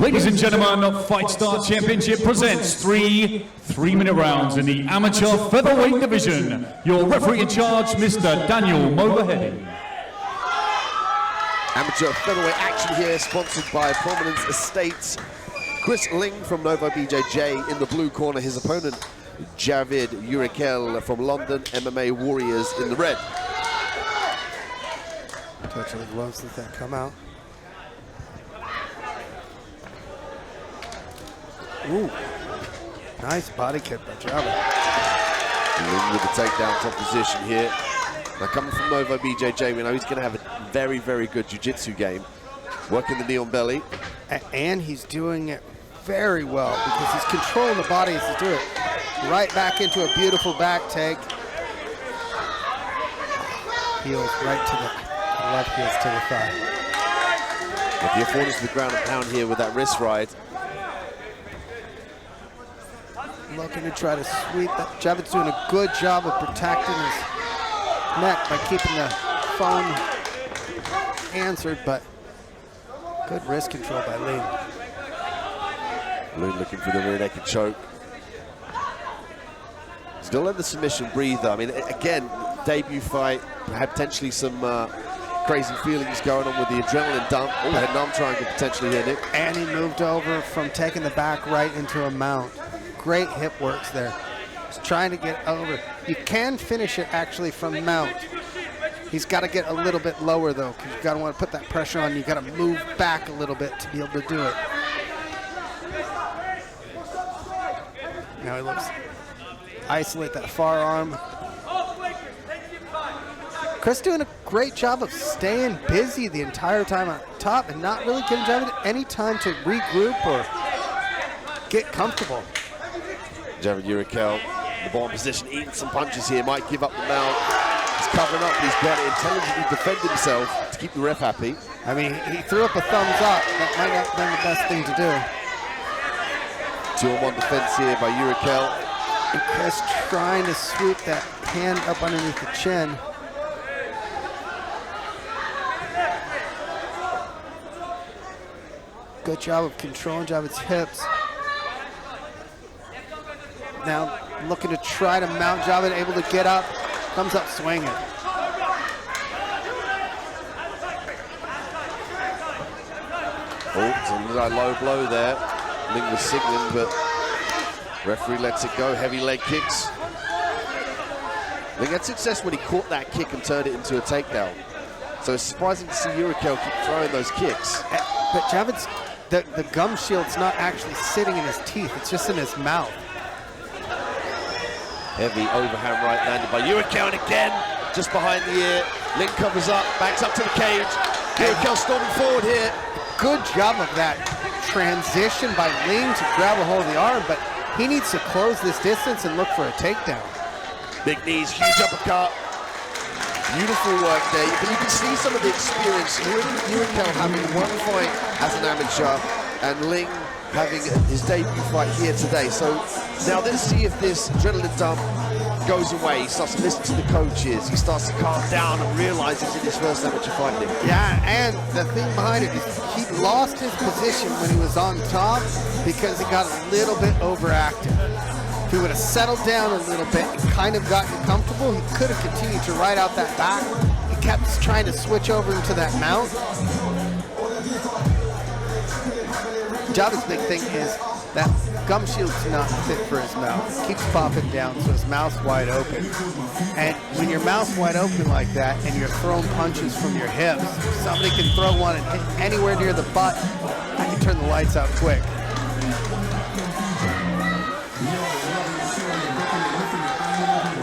Ladies and gentlemen, FIGHTSTAR Championship presents three-minute rounds in the amateur featherweight division. Your referee in charge, Mr. Daniel Moverhead. Amateur featherweight action here, sponsored by Prominence Estates. Chris Ling from Nova BJJ in the blue corner. His opponent, Javid Uryakhel from London MMA Warriors in the red. Touch of the gloves, let that come out. Ooh, nice body kick by Javid. Ling with the takedown top position here. Now coming from Nova BJJ, we know he's going to have a very, very good jiu-jitsu game. Working the knee on belly. And he's doing it very well because he's controlling the body as he do it. Right back into a beautiful back take. Heels right to the left, heels to the thigh. But the affordance to the ground and pound here with that wrist ride. Looking to try to sweep that. Javid's doing a good job of protecting his neck by keeping the phone answered, but good wrist control by Ling. Ling looking for the rear naked choke. Still let the submission breather. I mean, again, debut fight, had potentially some crazy feelings going on with the adrenaline dump. Oh, head and arm triangle potentially here, Nick. And he moved over from taking the back right into a mount. Great hip works there. He's trying to get over. You can finish it actually from mount. He's got to get a little bit lower though, because you got to want to put that pressure on. You got to move back a little bit to be able to do it. Now he looks isolate that far arm. Chris doing a great job of staying busy the entire time on top and not really giving Javid any time to regroup or get comfortable. Javid Uryakhel, the bottom position, eating some punches here, might give up the mount. He's covering up, he's got to intelligently defend himself to keep the ref happy. I mean, he threw up a thumbs up. That might not have been the best thing to do. 2-on-1 defense here by Uryakhel. And Chris trying to sweep that hand up underneath the chin. Good job of controlling Javid's hips. Now looking to try to mount Javid, able to get up, comes up swinging. Oh, it's a little low blow there. Ling was signaling, but referee lets it go. Heavy leg kicks. Ling had success when he caught that kick and turned it into a takedown. So it's surprising to see Uryakhel keep throwing those kicks. But Javid's, the gum shield's not actually sitting in his teeth, it's just in his mouth. Heavy overhand right landed by Uryakhel, and again, just behind the ear. Ling covers up, backs up to the cage. Uryakhel storming forward here. Good job of that transition by Ling to grab a hold of the arm, but he needs to close this distance and look for a takedown. Big knees, huge uppercut. Beautiful work there, but you can see some of the experience. Uryakhel having one fight as an amateur, and Ling having his debut fight here today. So now let's see if this adrenaline dump goes away. He starts to listen to the coaches. He starts to calm down and realizes in his first amateur fight. Yeah, and the thing behind it is he lost his position when he was on top because he got a little bit overactive. If he would have settled down a little bit and kind of gotten comfortable, he could have continued to ride out that back. He kept trying to switch over into that mount. Javid's big thing is that gum shield's not fit for his mouth. It keeps popping down, so his mouth's wide open. And when your mouth's wide open like that and you're throwing punches from your hips, somebody can throw one and hit anywhere near the butt, I can turn the lights out quick.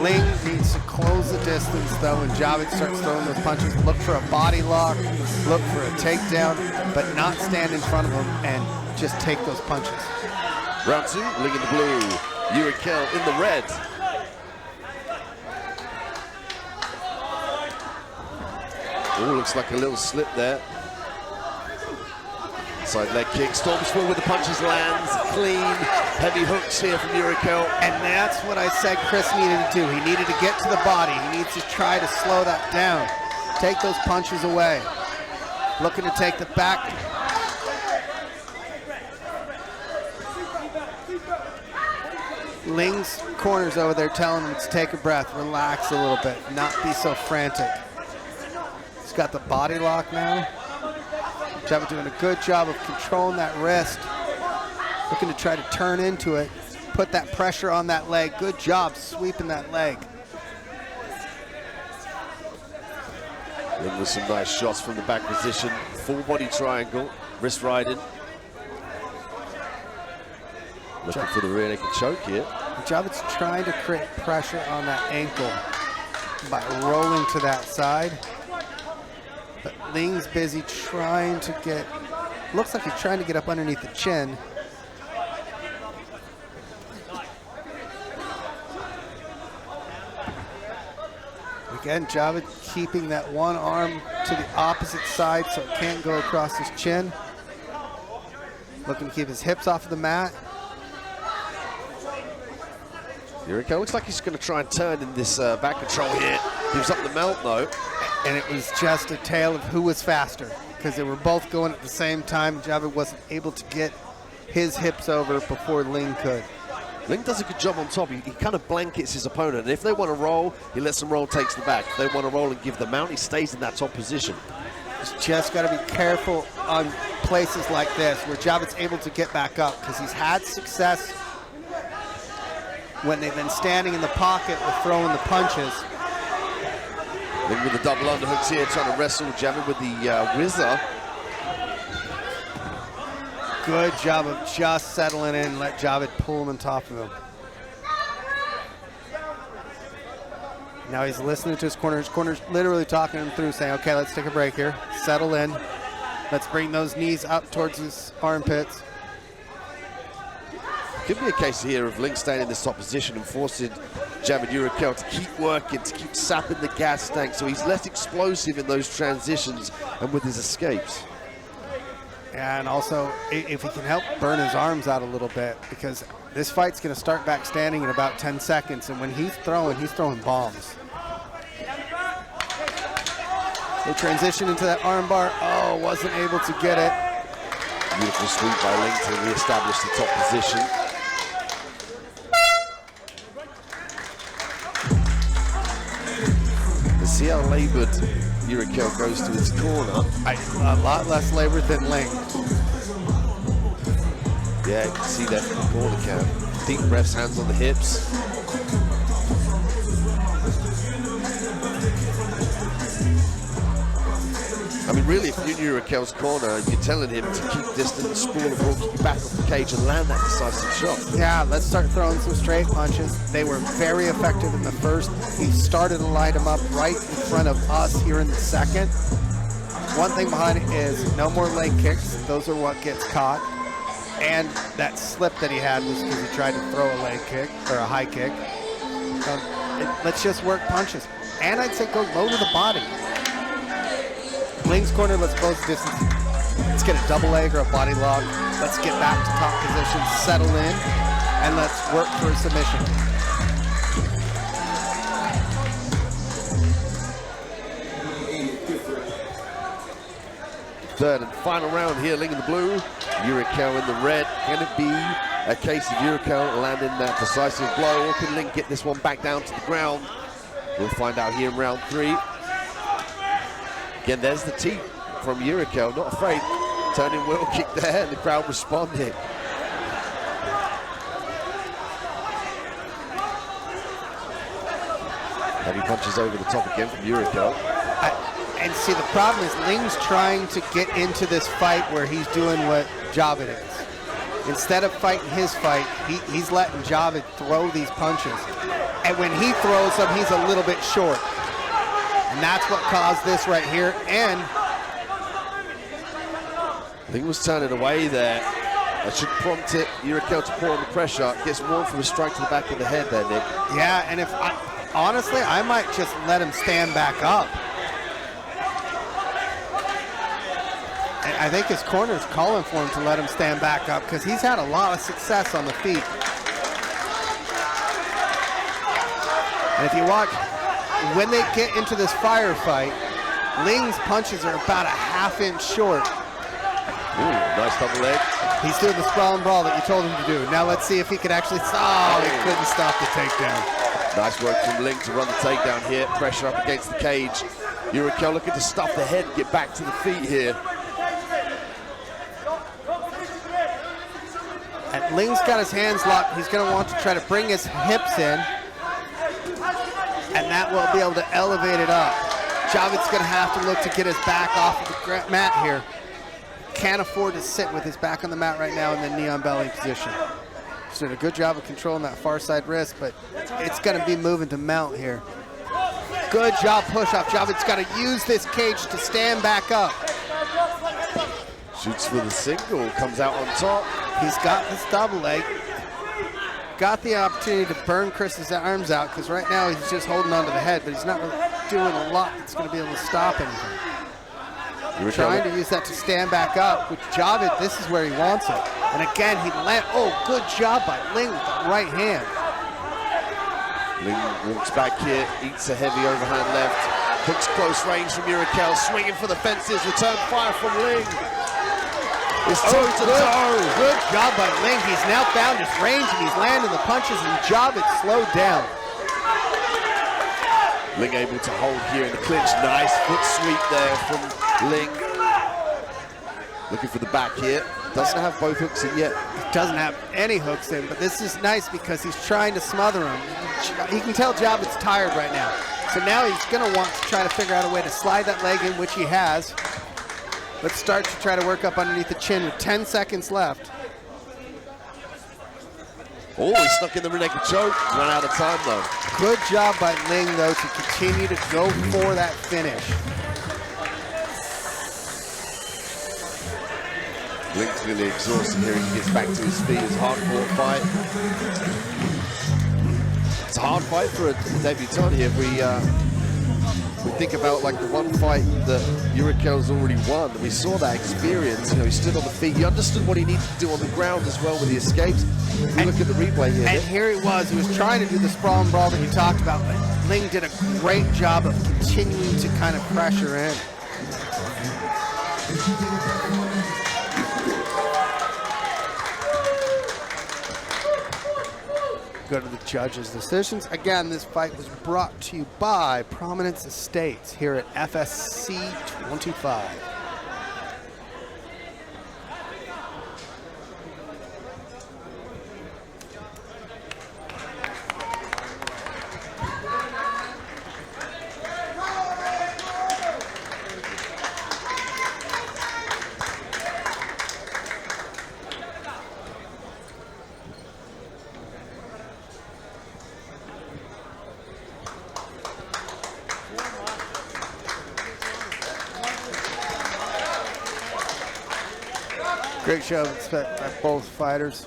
Ling needs to close the distance though when Javid starts throwing those punches. Look for a body lock, look for a takedown, but not stand in front of him and just take those punches. Round two, Ling in the blue, Uryakhel in the red. Oh, looks like a little slip there. Side leg kick, storms forward with the punches, lands clean. Heavy hooks here from Uryakhel. And that's what I said Chris needed to do. He needed to get to the body. He needs to try to slow that down. Take those punches away. Looking to take the back. Ling's corner's over there telling him to take a breath, relax a little bit, not be so frantic. He's got the body lock now. Javid doing a good job of controlling that wrist, looking to try to turn into it, put that pressure on that leg. Good job sweeping that leg. Ling with some nice shots from the back position, full body triangle, wrist riding. Looking for the rear naked choke here. Javid's trying to create pressure on that ankle by rolling to that side. But Ling's busy trying to get, looks like he's trying to get up underneath the chin. Again, Javid keeping that one arm to the opposite side so it can't go across his chin. Looking to keep his hips off of the mat. Uryakhel looks like he's going to try and turn in this back control here. Gives up the mount though. And it was just a tale of who was faster, because they were both going at the same time. Javid wasn't able to get his hips over before Ling could. Ling does a good job on top. He kind of blankets his opponent. And if they want to roll, he lets them roll, takes the back. If they want to roll and give the mount, he stays in that top position. He's just got to be careful on places like this where Javid's able to get back up, because he's had success when they've been standing in the pocket with throwing the punches. Ling with the double underhooks here, trying to wrestle Javid with the whizzer. Good job of just settling in, let Javid pull him on top of him. Now he's listening to his corner. His corner's literally talking him through, saying, okay, let's take a break here. Settle in. Let's bring those knees up towards his armpits. Could be a case here of Ling staying in this top position and forcing Javid Uryakhel to keep working, to keep sapping the gas tank, so he's less explosive in those transitions and with his escapes. And also, if he can help burn his arms out a little bit, because this fight's going to start back standing in about 10 seconds, and when he's throwing bombs. They transition into that armbar. Oh, wasn't able to get it. Beautiful sweep by Ling to re-establish the top position. Let's see how labored Uryakhel goes to his corner. A lot less labored than Ling. Yeah, you can see that from the corner cam. Deep breaths, hands on the hips. I mean, really, if you're in Uryakhel's corner, you're telling him to keep distance, spool the ball, keep back off the cage and land that decisive shot. Yeah, let's start throwing some straight punches. They were very effective in the first. He started to light them up right in front of us here in the second. One thing behind it is no more leg kicks. Those are what gets caught. And that slip that he had was because he tried to throw a leg kick or a high kick. Let's just work punches. And I'd say go low to the body. Ling's corner, let's close the distance. Let's get a double leg or a body lock. Let's get back to top position, settle in, and let's work for a submission. Third and final round here, Ling in the blue, Uryakhel in the red. Can it be a case of Uryakhel landing that decisive blow, or can Ling get this one back down to the ground? We'll find out here in round 3. Again, there's the teeth from Uryakhel, not afraid. Turning wheel kick there, and the crowd responding. Heavy punches over the top again from Uryakhel. And see, the problem is Ling's trying to get into this fight where he's doing what Javid is. Instead of fighting his fight, he's letting Javid throw these punches. And when he throws them, he's a little bit short. And that's what caused this right here. And Ling was turning away there. That should prompt it, Uryakhel to pour on the pressure. Gets one from a strike to the back of the head there, Nick. yeah, and honestly, I might just let him stand back up. And I think his corner's calling for him to let him stand back up, because he's had a lot of success on the feet. And if you watch, when they get into this firefight, Ling's punches are about a half inch short. Ooh, nice double leg. He's doing the sprawl and brawl that you told him to do. Now let's see if he can actually, he couldn't stop the takedown. Nice work from Ling to run the takedown here. Pressure up against the cage. Uryakhel looking to stuff the head and get back to the feet here. And Ling's got his hands locked. He's going to want to try to bring his hips in, and that will be able to elevate it up. Javid's going to have to look to get his back off of the mat here. Can't afford to sit with his back on the mat right now in the knee on belly position. He's doing a good job of controlling that far side wrist, but it's going to be moving to mount here. Good job push off. Javid's got to use this cage to stand back up. Shoots for the single, comes out on top. He's got this double leg. Got the opportunity to burn Chris's arms out, because right now he's just holding onto the head, but he's not really doing a lot that's going to be able to stop anything. Trying to use that to stand back up, which Javid, this is where he wants it. And again, he good job by Ling with the right hand. Ling walks back here, eats a heavy overhand left. Hooks close range from Uryakhel, swinging for the fences, return fire from Ling. It's toe to toe. Good job by Ling. He's now found his range and he's landing the punches, and Javid slowed down. Ling able to hold here in the clinch. Nice foot sweep there from Ling. Looking for the back here. Doesn't have both hooks in yet. Doesn't have any hooks in, but this is nice because he's trying to smother him. You can tell Javid's tired right now. So now he's going to want to try to figure out a way to slide that leg in, which he has. Let's start to try to work up underneath the chin with 10 seconds left. Oh, he's stuck in the rear naked choke. Run out of time, though. Good job by Ling, though, to continue to go for that finish. Ling's really exhausted here. He gets back to his feet. It's a hard-fought fight. It's a hard fight for a debutant here. We think about like the one fight that Uryakel's already won. We saw that experience. You know, he stood on the feet. He understood what he needed to do on the ground as well with the escapes. Look at the replay here. And here he was. He was trying to do the sprawl and brawl that you talked about, but Ling did a great job of continuing to kind of pressure in. Go to the judges' decisions. Again, this fight was brought to you by Prominence Estates here at FSC25. Great show by both fighters.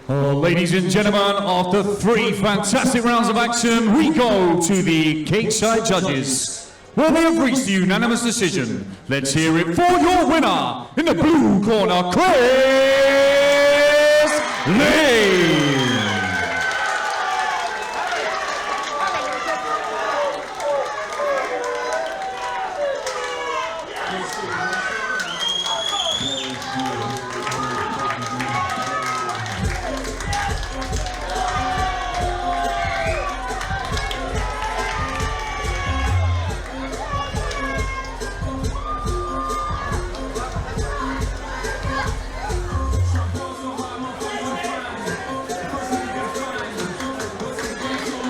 Ladies and gentlemen, after 3 fantastic rounds of action, we go to the cage side judges, where they have reached a unanimous decision. Let's hear it for your winner, in the blue corner, Chris Ling.